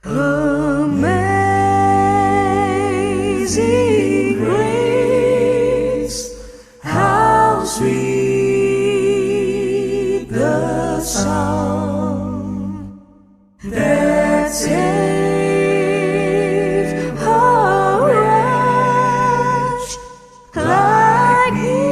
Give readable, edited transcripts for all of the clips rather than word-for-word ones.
Amazing grace, how sweet the sound that saved a wretch like me.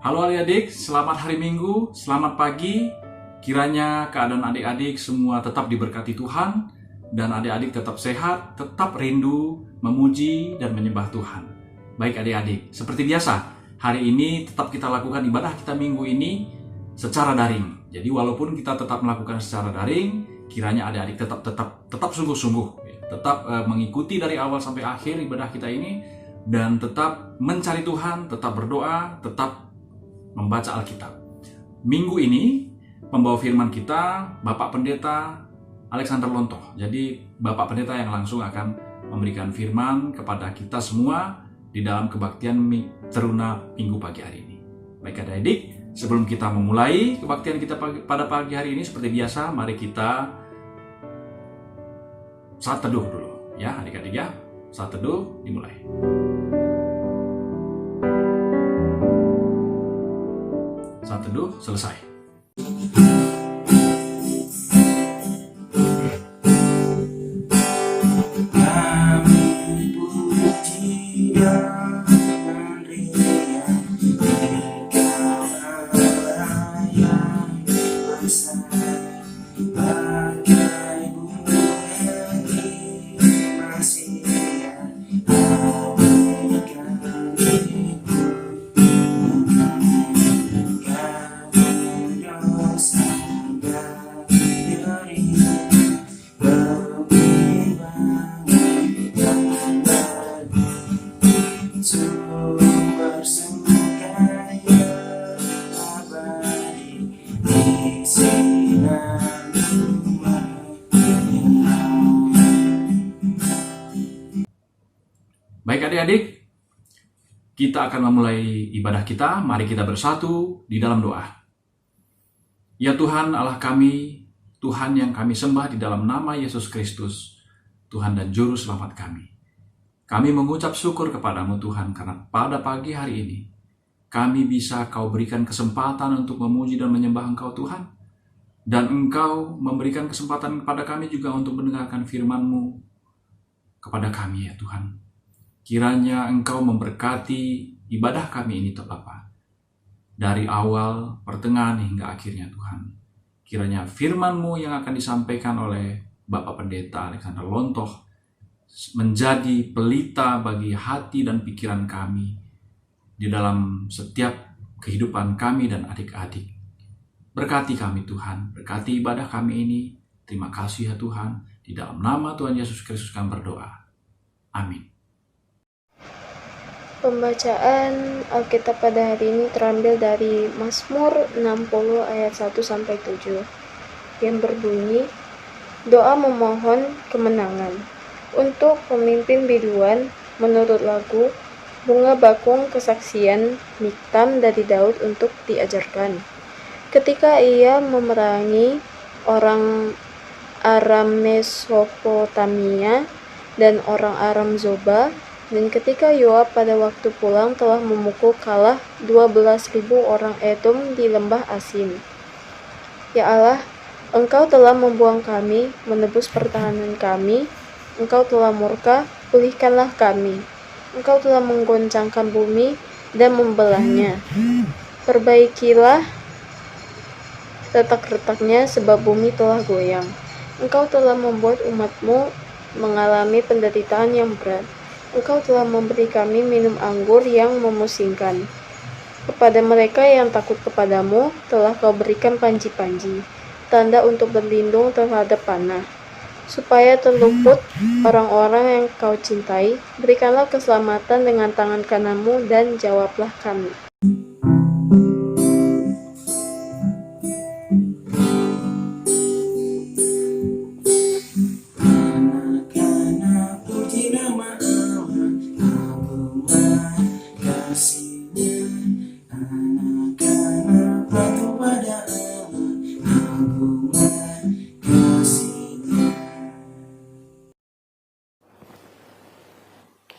Halo adik-adik, selamat hari Minggu, selamat pagi. Kiranya keadaan adik-adik semua tetap diberkati Tuhan, dan adik-adik tetap sehat, tetap rindu, memuji, dan menyembah Tuhan. Baik adik-adik, seperti biasa, hari ini tetap kita lakukan ibadah kita minggu ini secara daring. Jadi walaupun kita tetap melakukan secara daring, kiranya adik-adik tetap sungguh-sungguh, tetap mengikuti dari awal sampai akhir ibadah kita ini, dan tetap mencari Tuhan, tetap berdoa, tetap membaca Alkitab. Minggu ini pembawa firman kita Bapak Pendeta Alexander Lontoh. Jadi Bapak Pendeta yang langsung akan memberikan firman kepada kita semua di dalam kebaktian Teruna Minggu pagi hari ini. Baik adik-adik, sebelum kita memulai kebaktian kita pada pagi hari ini, seperti biasa mari kita saat teduh dulu ya adik-adik ya. Saat teduh dimulai. Saat teduh selesai. Baik adik-adik, kita akan memulai ibadah kita. Mari kita bersatu di dalam doa. Ya Tuhan Allah kami, Tuhan yang kami sembah di dalam nama Yesus Kristus, Tuhan dan Juru Selamat kami. Kami mengucap syukur kepadamu Tuhan, karena pada pagi hari ini, kami bisa Kau berikan kesempatan untuk memuji dan menyembah Engkau Tuhan. Dan Engkau memberikan kesempatan kepada kami juga untuk mendengarkan firman-Mu kepada kami ya Tuhan. Kiranya Engkau memberkati ibadah kami ini Bapa, dari awal, pertengahan hingga akhirnya Tuhan. Kiranya firman-Mu yang akan disampaikan oleh Bapak Pendeta Alexander Lontoh menjadi pelita bagi hati dan pikiran kami di dalam setiap kehidupan kami dan adik-adik. Berkati kami Tuhan, berkati ibadah kami ini. Terima kasih ya Tuhan. Di dalam nama Tuhan Yesus Kristus kami berdoa. Amin. Pembacaan Alkitab pada hari ini terambil dari Mazmur 60 ayat 1-7 yang berbunyi, doa memohon kemenangan. Untuk pemimpin biduan menurut lagu Bunga Bakung Kesaksian Miktam dari Daud untuk diajarkan. Ketika ia memerangi orang Aram Mesopotamia dan orang Aram Zoba, dan ketika Yoab pada waktu pulang telah memukul kalah 12.000 orang Edom di lembah Asin. Ya Allah, Engkau telah membuang kami, menebus pertahanan kami. Engkau telah murka, pulihkanlah kami. Engkau telah menggoncangkan bumi dan membelahnya. Perbaikilah retak-retaknya, sebab bumi telah goyang. Engkau telah membuat umat-Mu mengalami penderitaan yang berat. Engkau telah memberi kami minum anggur yang memusingkan. Kepada mereka yang takut kepadamu, telah Kau berikan panji-panji, tanda untuk berlindung terhadap panah. Supaya terluput orang-orang yang Kau cintai, berikanlah keselamatan dengan tangan kananmu dan jawablah kami.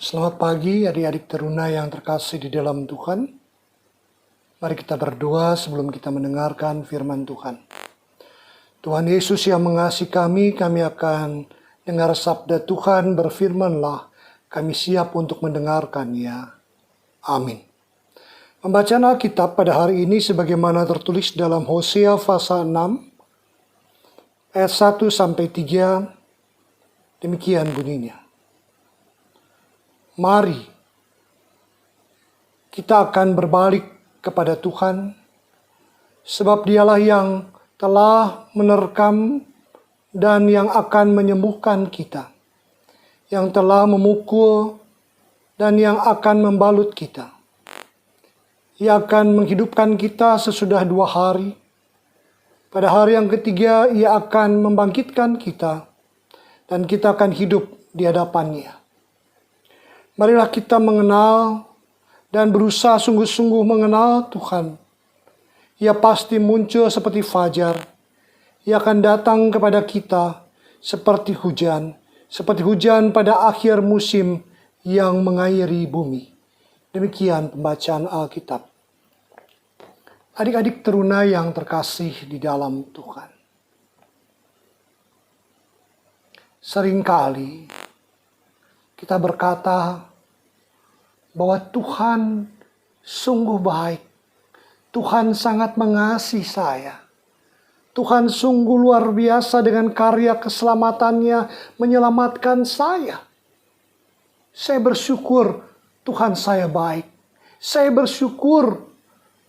Selamat pagi adik-adik teruna yang terkasih di dalam Tuhan. Mari kita berdoa sebelum kita mendengarkan firman Tuhan. Tuhan Yesus yang mengasihi kami akan dengar sabda Tuhan, berfirmanlah, kami siap untuk mendengarkannya. Amin. Pembacaan Alkitab pada hari ini sebagaimana tertulis dalam Hosea pasal 6, ayat 1-3, demikian bunyinya. Mari kita akan berbalik kepada Tuhan, sebab Dialah yang telah menerkam dan yang akan menyembuhkan kita, yang telah memukul dan yang akan membalut kita. Ia akan menghidupkan kita sesudah 2 hari. Pada hari yang ketiga, Ia akan membangkitkan kita, dan kita akan hidup di hadapan-Nya. Marilah kita mengenal dan berusaha sungguh-sungguh mengenal Tuhan. Ia pasti muncul seperti fajar. Ia akan datang kepada kita seperti hujan pada akhir musim yang mengairi bumi. Demikian pembacaan Alkitab. Adik-adik teruna yang terkasih di dalam Tuhan. Seringkali kita berkata bahwa Tuhan sungguh baik. Tuhan sangat mengasihi saya. Tuhan sungguh luar biasa dengan karya keselamatannya menyelamatkan saya. Saya bersyukur Tuhan saya baik. Saya bersyukur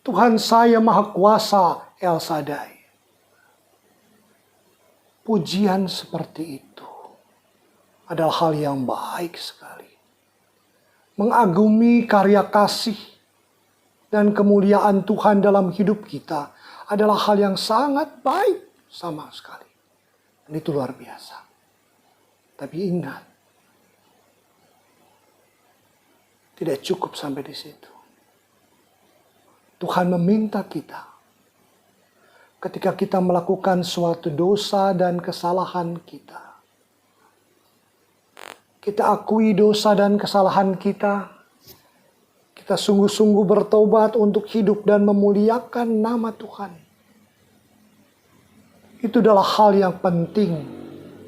Tuhan saya Maha Kuasa El Shaddai. Pujian seperti itu adalah hal yang baik sekali. Mengagumi karya kasih dan kemuliaan Tuhan dalam hidup kita adalah hal yang sangat baik sama sekali. Dan itu luar biasa. Tapi ingat, tidak cukup sampai di situ. Tuhan meminta kita, ketika kita melakukan suatu dosa dan kesalahan kita, kita akui dosa dan kesalahan kita. Kita sungguh-sungguh bertobat untuk hidup dan memuliakan nama Tuhan. Itu adalah hal yang penting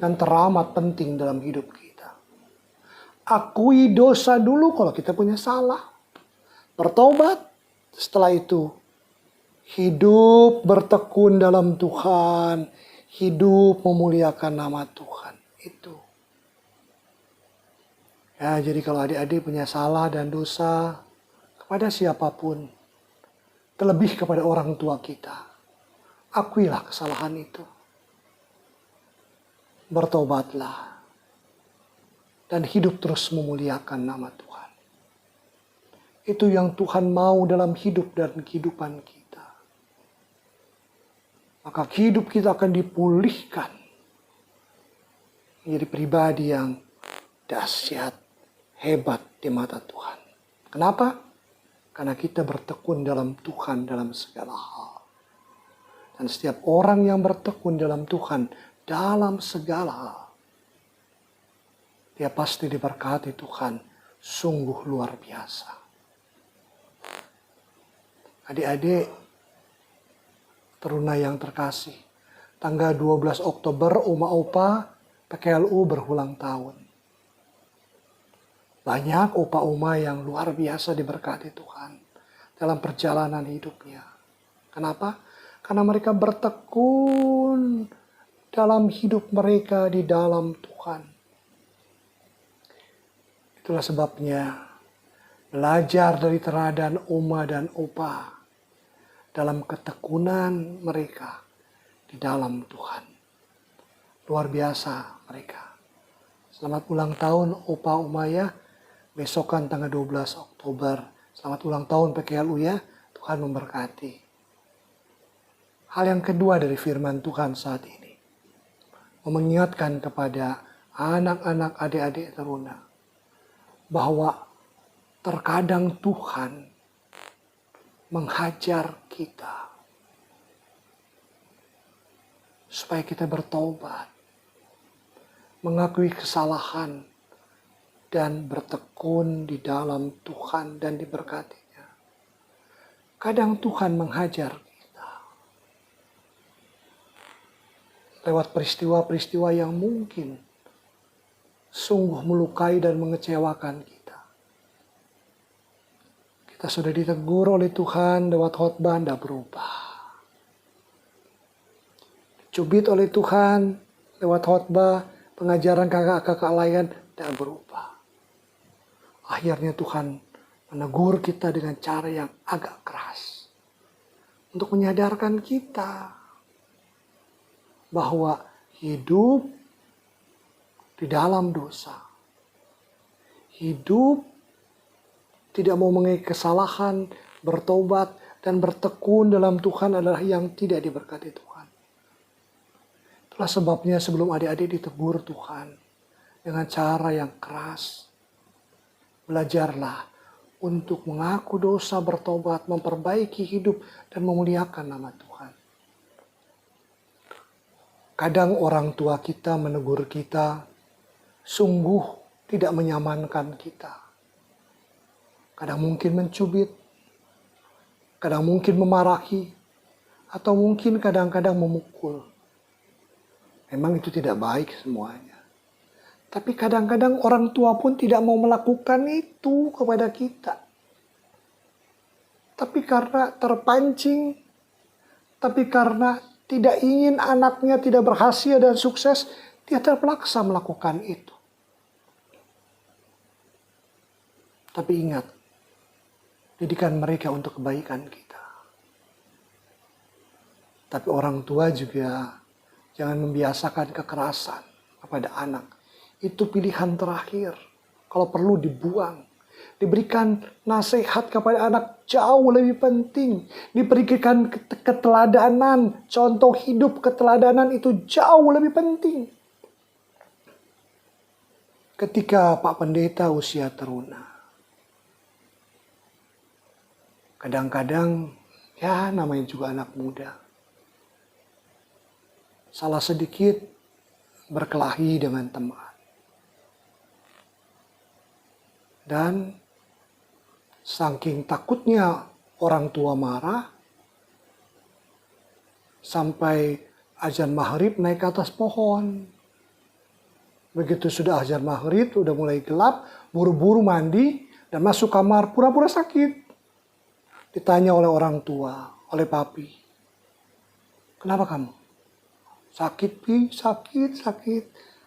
dan teramat penting dalam hidup kita. Akui dosa dulu kalau kita punya salah. Bertobat. Setelah itu, hidup bertekun dalam Tuhan. Hidup memuliakan nama Tuhan. Itu. Ya, jadi kalau adik-adik punya salah dan dosa kepada siapapun, terlebih kepada orang tua kita, akuilah kesalahan itu. Bertobatlah. Dan hidup terus memuliakan nama Tuhan. Itu yang Tuhan mau dalam hidup dan kehidupan kita. Maka hidup kita akan dipulihkan. Menjadi pribadi yang dahsyat, hebat di mata Tuhan. Kenapa? Karena kita bertekun dalam Tuhan dalam segala hal. Dan setiap orang yang bertekun dalam Tuhan dalam segala hal, dia pasti diberkati Tuhan sungguh luar biasa. Adik-adik, teruna yang terkasih, tanggal 12 Oktober Oma Opa PKLU berulang tahun. Banyak opa oma yang luar biasa diberkati Tuhan dalam perjalanan hidupnya. Kenapa? Karena mereka bertekun dalam hidup mereka di dalam Tuhan. Itulah sebabnya belajar dari teladan oma dan opa dalam ketekunan mereka di dalam Tuhan. Luar biasa mereka. Selamat ulang tahun opa oma ya. Besokan tanggal 12 Oktober. Selamat ulang tahun PKLU ya. Tuhan memberkati. Hal yang kedua dari firman Tuhan saat ini, mengingatkan kepada anak-anak adik-adik teruna bahwa terkadang Tuhan menghajar kita supaya kita bertobat, mengakui kesalahan, dan bertekun di dalam Tuhan dan diberkatinya. Kadang Tuhan menghajar lewat peristiwa-peristiwa yang mungkin sungguh melukai dan mengecewakan kita. Kita sudah ditegur oleh Tuhan lewat khotbah, tidak berubah. Dicubit oleh Tuhan lewat khotbah, pengajaran kakak-kakak lain, tidak berubah. Akhirnya Tuhan menegur kita dengan cara yang agak keras untuk menyadarkan kita bahwa hidup di dalam dosa, hidup tidak mau mengingkari kesalahan, bertobat, dan bertekun dalam Tuhan adalah yang tidak diberkati Tuhan. Itulah sebabnya sebelum adik-adik ditegur Tuhan dengan cara yang keras, belajarlah untuk mengaku dosa, bertobat, memperbaiki hidup, dan memuliakan nama Tuhan. Kadang orang tua kita menegur kita, sungguh tidak menyamankan kita. Kadang mungkin mencubit, kadang mungkin memarahi, atau mungkin kadang-kadang memukul. Memang itu tidak baik semuanya. Tapi kadang-kadang orang tua pun tidak mau melakukan itu kepada kita. Tapi karena terpancing, tapi karena tidak ingin anaknya tidak berhasil dan sukses, dia terpaksa melakukan itu. Tapi ingat, didikan mereka untuk kebaikan kita. Tapi orang tua juga jangan membiasakan kekerasan kepada anak. Itu pilihan terakhir. Kalau perlu dibuang. Diberikan nasihat kepada anak jauh lebih penting. Diberikan keteladanan, contoh hidup keteladanan itu jauh lebih penting. Ketika Pak Pendeta usia teruna, kadang-kadang ya namanya juga anak muda, salah sedikit berkelahi dengan teman. Dan saking takutnya orang tua marah, sampai azan maghrib naik ke atas pohon. Begitu sudah azan maghrib, udah mulai gelap, buru-buru mandi dan masuk kamar pura-pura sakit. Ditanya oleh orang tua, oleh papi, kenapa kamu? Sakit, Pi, sakit.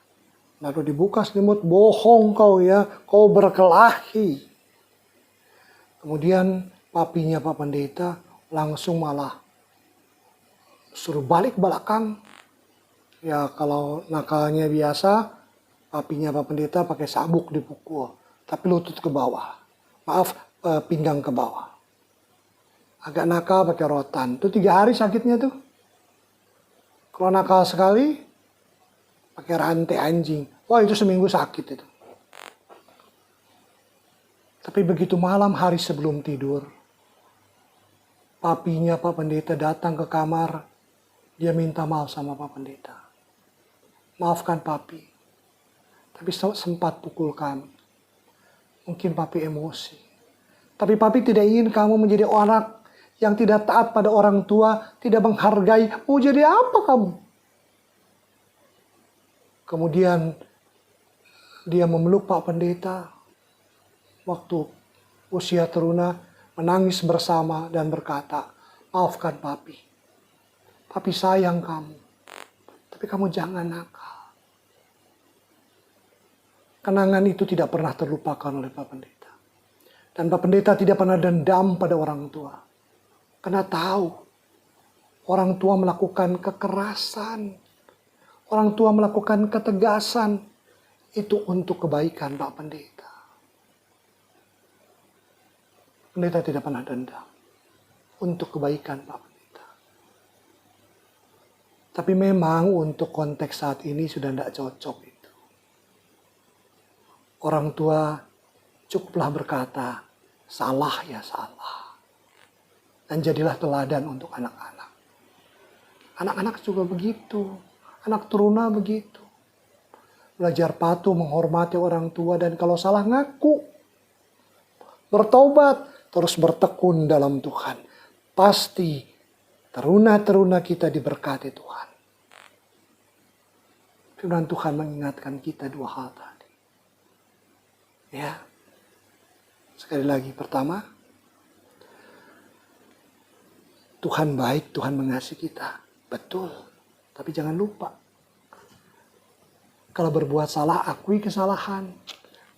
Lalu dibuka selimut, bohong kau ya, kau berkelahi. Kemudian papinya Pak Pendeta langsung malah suruh balik belakang. Ya kalau nakalnya biasa, papinya Pak Pendeta pakai sabuk dipukul. Tapi lutut ke bawah. Maaf, pinggang ke bawah. Agak nakal pakai rotan. Itu 3 hari sakitnya tuh. Kalau nakal sekali, pakai rantai anjing. Wah itu seminggu sakit itu. Tapi begitu malam hari sebelum tidur, papinya Pak Pendeta datang ke kamar Dia minta maaf sama Pak Pendeta. Maafkan Papi. Tapi sempat pukul kami. Mungkin Papi emosi. Tapi Papi tidak ingin kamu menjadi orang yang tidak taat pada orang tua, tidak menghargai. Mau jadi apa kamu? Kemudian dia memeluk Pak Pendeta waktu usia teruna, menangis bersama dan berkata, maafkan Papi. Papi sayang kamu. Tapi kamu jangan nakal. Kenangan itu tidak pernah terlupakan oleh Pak Pendeta. Dan Pak Pendeta tidak pernah dendam pada orang tua. Karena tahu orang tua melakukan kekerasan. Orang tua melakukan ketegasan. Itu untuk kebaikan Pak Pendeta. Pendeta tidak pernah dendam. Untuk kebaikan Pak Pendeta. Tapi memang untuk konteks saat ini sudah tidak cocok itu. Orang tua cukuplah berkata, salah ya salah. Dan jadilah teladan untuk anak-anak. Anak-anak juga begitu. Anak teruna begitu. Belajar patuh, menghormati orang tua, dan kalau salah ngaku. Bertobat, terus bertekun dalam Tuhan. Pasti teruna-teruna kita diberkati Tuhan. Firman Tuhan mengingatkan kita dua hal tadi. Ya, sekali lagi, pertama, Tuhan baik, Tuhan mengasihi kita. Betul, tapi jangan lupa. Kalau berbuat salah, akui kesalahan.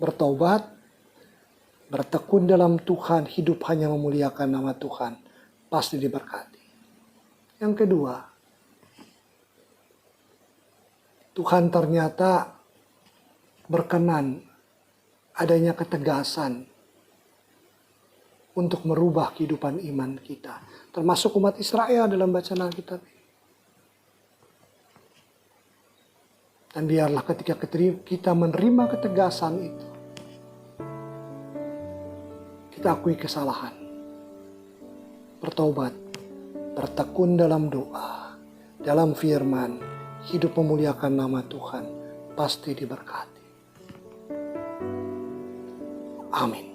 Bertobat, bertekun dalam Tuhan, hidup hanya memuliakan nama Tuhan. Pasti diberkati. Yang kedua, Tuhan ternyata berkenan adanya ketegasan untuk merubah kehidupan iman kita. Termasuk umat Israel dalam bacaan Alkitab. Dan biarlah ketika kita menerima ketegasan itu, kita akui kesalahan. Bertobat, bertekun dalam doa, dalam firman, hidup memuliakan nama Tuhan, pasti diberkati. Amin.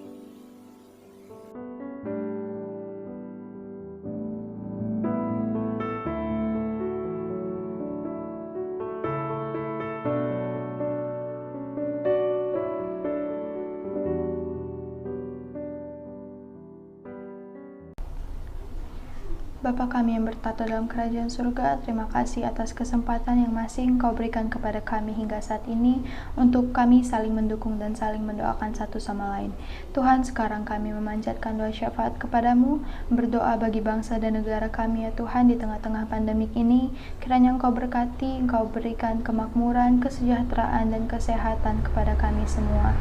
Bapa kami yang bertata dalam kerajaan surga, terima kasih atas kesempatan yang masih Engkau berikan kepada kami hingga saat ini untuk kami saling mendukung dan saling mendoakan satu sama lain. Tuhan, sekarang kami memanjatkan doa syafaat kepadamu, berdoa bagi bangsa dan negara kami ya Tuhan di tengah-tengah pandemik ini. Kiranya Engkau berkati, Engkau berikan kemakmuran, kesejahteraan dan kesehatan kepada kami semua.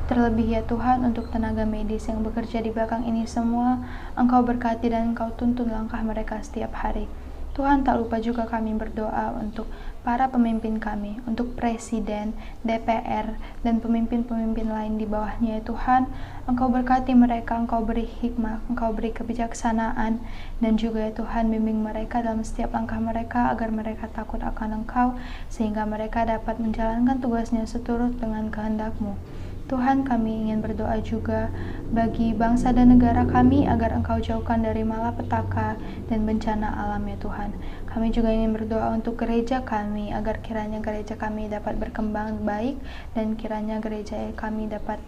Terlebih ya Tuhan, untuk tenaga medis yang bekerja di belakang ini semua, Engkau berkati dan Engkau tuntun langkah mereka setiap hari. Tuhan, tak lupa juga kami berdoa untuk para pemimpin kami, untuk Presiden, DPR, dan pemimpin-pemimpin lain di bawahnya ya Tuhan. Engkau berkati mereka, Engkau beri hikmah, Engkau beri kebijaksanaan, dan juga ya Tuhan, bimbing mereka dalam setiap langkah mereka agar mereka takut akan Engkau, sehingga mereka dapat menjalankan tugasnya seturut dengan kehendak-Mu. Tuhan, kami ingin berdoa juga bagi bangsa dan negara kami agar Engkau jauhkan dari malapetaka dan bencana alam ya Tuhan. Kami juga ingin berdoa untuk gereja kami agar kiranya gereja kami dapat berkembang baik dan kiranya gereja kami dapat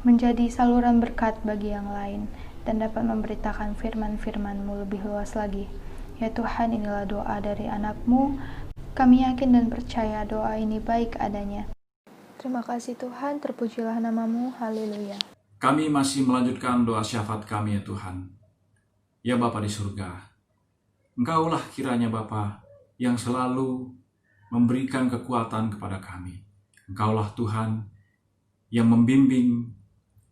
menjadi saluran berkat bagi yang lain dan dapat memberitakan firman-firman-Mu lebih luas lagi. Ya Tuhan, inilah doa dari anak-Mu. Kami yakin dan percaya doa ini baik adanya. Terima kasih Tuhan, terpujilah nama-Mu, haleluya. Kami masih melanjutkan doa syafaat kami ya Tuhan. Ya Bapa di surga, Engkaulah kiranya Bapa yang selalu memberikan kekuatan kepada kami. Engkaulah Tuhan yang membimbing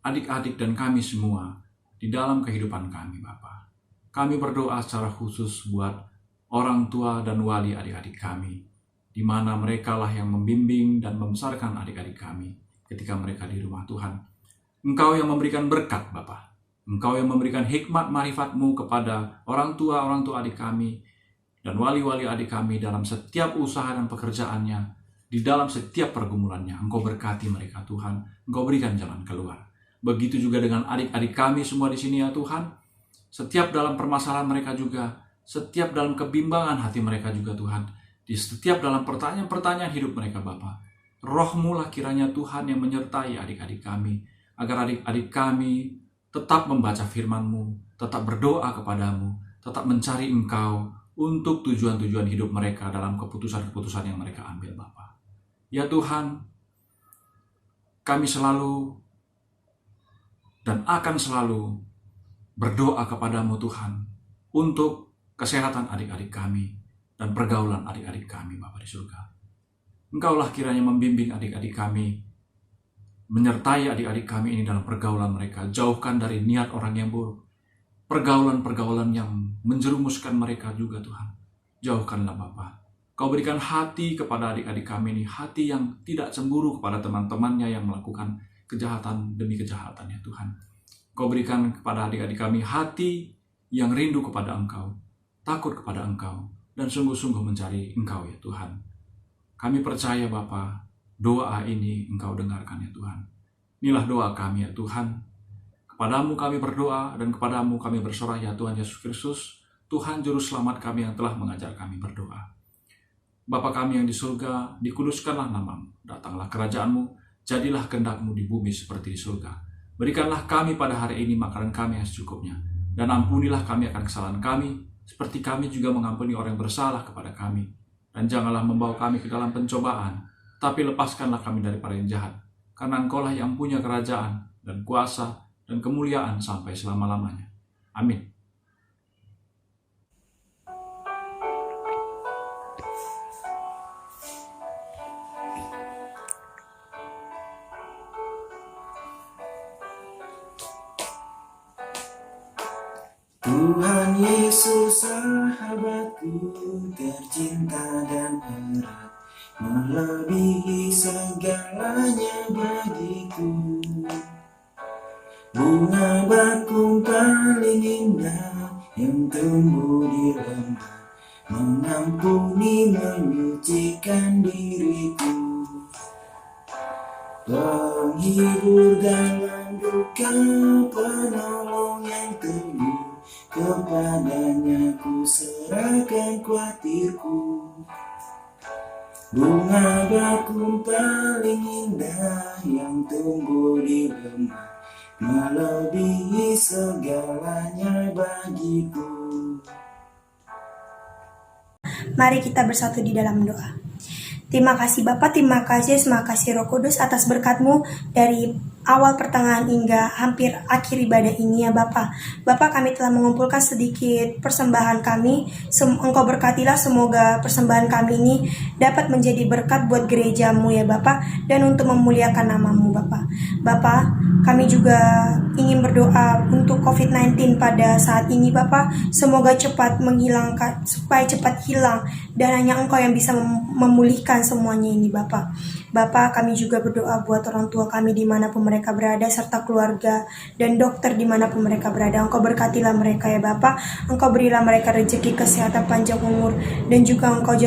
adik-adik dan kami semua di dalam kehidupan kami Bapa. Kami berdoa secara khusus buat orang tua dan wali adik-adik kami, di mana merekalah yang membimbing dan membesarkan adik-adik kami ketika mereka di rumah Tuhan. Engkau yang memberikan berkat, Bapa. Engkau yang memberikan hikmat marifat-Mu kepada orang tua adik kami dan wali-wali adik kami dalam setiap usaha dan pekerjaannya, di dalam setiap pergumulannya. Engkau berkati mereka Tuhan, Engkau berikan jalan keluar. Begitu juga dengan adik-adik kami semua di sini ya Tuhan, setiap dalam permasalahan mereka juga, setiap dalam kebimbangan hati mereka juga Tuhan, di setiap dalam pertanyaan-pertanyaan hidup mereka Bapa, Roh-Mu lah kiranya Tuhan yang menyertai adik-adik kami, agar adik-adik kami tetap membaca firman-Mu, tetap berdoa kepadamu, tetap mencari Engkau untuk tujuan-tujuan hidup mereka dalam keputusan-keputusan yang mereka ambil Bapa. Ya Tuhan, kami selalu dan akan selalu berdoa kepadamu Tuhan untuk kesehatan adik-adik kami dan pergaulan adik-adik kami Bapa di surga. Engkaulah kiranya membimbing adik-adik kami, menyertai adik-adik kami ini dalam pergaulan mereka, jauhkan dari niat orang yang buruk, pergaulan-pergaulan yang menjerumuskan mereka juga Tuhan. Jauhkanlah Bapa. Kau berikan hati kepada adik-adik kami ini, hati yang tidak cemburu kepada teman-temannya yang melakukan kejahatan demi kejahatan ya Tuhan. Kau berikan kepada adik-adik kami hati yang rindu kepada Engkau, takut kepada Engkau, dan sungguh-sungguh mencari Engkau ya Tuhan. Kami percaya Bapa, doa ini Engkau dengarkan ya Tuhan. Inilah doa kami ya Tuhan. Kepadamu kami berdoa dan kepadamu kami berserah ya Tuhan Yesus Kristus, Tuhan Juru Selamat kami yang telah mengajar kami berdoa. Bapa kami yang di surga, dikuduskanlah namamu, datanglah kerajaan-Mu, jadilah kehendak-Mu di bumi seperti di surga. Berikanlah kami pada hari ini makanan kami yang secukupnya, dan ampunilah kami akan kesalahan kami, seperti kami juga mengampuni orang yang bersalah kepada kami. Dan janganlah membawa kami ke dalam pencobaan, tapi lepaskanlah kami daripada yang jahat, karena Engkaulah yang punya kerajaan, dan kuasa, dan kemuliaan sampai selama-lamanya. Amin. Tuhan Yesus sahabatku tercinta dan erat, melebihi segalanya bagiku. Bunga bakung paling indah yang tumbuh di lembah, mengampuni menyucikan diriku. Penghibur dalam duka, penolong yang teguh, kepadanya ku serahkan khawatirku. Bunga bakung paling indah yang tumbuh di lembah, melebihi segalanya bagiku. Mari kita bersatu di dalam doa. Terima kasih Bapa, terima kasih Roh Kudus atas berkat-Mu dari awal pertengahan hingga hampir akhir ibadah ini ya Bapa. Bapa, kami telah mengumpulkan sedikit persembahan kami. Engkau berkatilah semoga persembahan kami ini dapat menjadi berkat buat gereja-Mu ya Bapa, dan untuk memuliakan nama-Mu Bapa. Bapa, kami juga ingin berdoa untuk COVID-19 pada saat ini Bapa. Semoga cepat menghilangkan, supaya cepat hilang, dan hanya Engkau yang bisa memulihkan semuanya ini Bapa. Bapa, kami juga berdoa buat orang tua kami dimanapun mereka berada, serta keluarga dan dokter dimanapun mereka berada. Engkau berkatilah mereka ya Bapa. Engkau berilah mereka rezeki, kesehatan, panjang umur, dan juga Engkau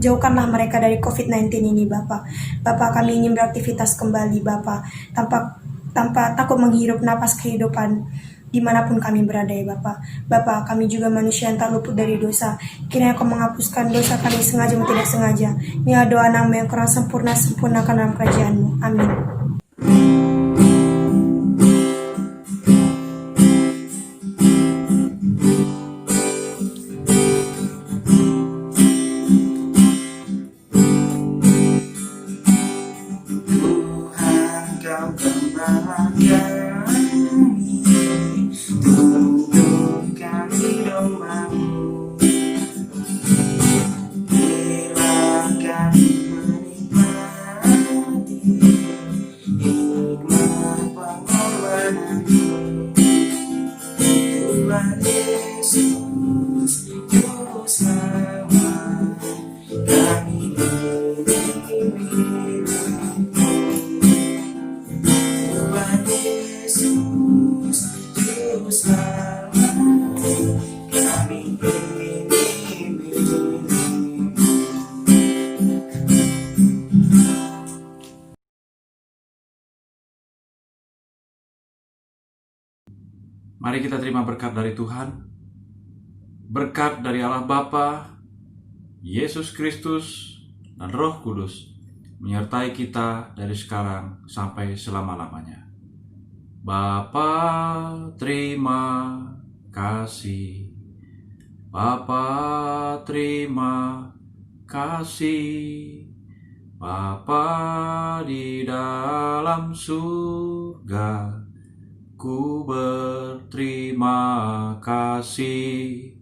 jauhkanlah mereka dari COVID-19 ini Bapa. Bapa, kami ingin beraktivitas kembali Bapa, tanpa takut menghirup napas kehidupan dimanapun kami berada ya Bapa. Bapa, kami juga manusia yang tak luput dari dosa. Kiranya Kau menghapuskan dosa kami sengaja maupun tidak sengaja. Inilah doa nama yang kurang sempurna, sempurnakan dalam kerajaan-Mu. Amin. Tuhan, Kau gembala kami, tuntun kami domba-Mu. Bila kami menikmati hikmat pengorbanan-Mu, Tuhan Yesus Juru Selamat, kami berikan. Tuhan Yesus Juru Selamat, kami berikan. Mari kita terima berkat dari Tuhan, berkat dari Allah Bapa, Yesus Kristus, dan Roh Kudus, menyertai kita dari sekarang sampai selama-lamanya. Bapa, terima kasih. Bapa, terima kasih. Bapa di dalam surga, ku berterima kasih.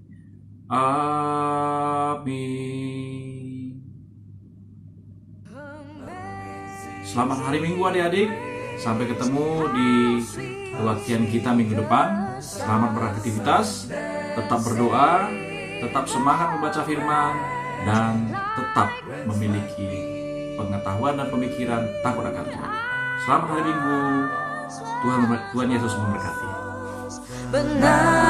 Amin. Selamat hari Minggu adik-adik. Sampai ketemu di kebaktian kita minggu depan. Selamat beraktivitas, tetap berdoa, tetap semangat membaca firman, dan tetap memiliki pengetahuan dan pemikiran takut akan Tuhan. Selamat hari Minggu. Tuhan Yesus memberkati. benar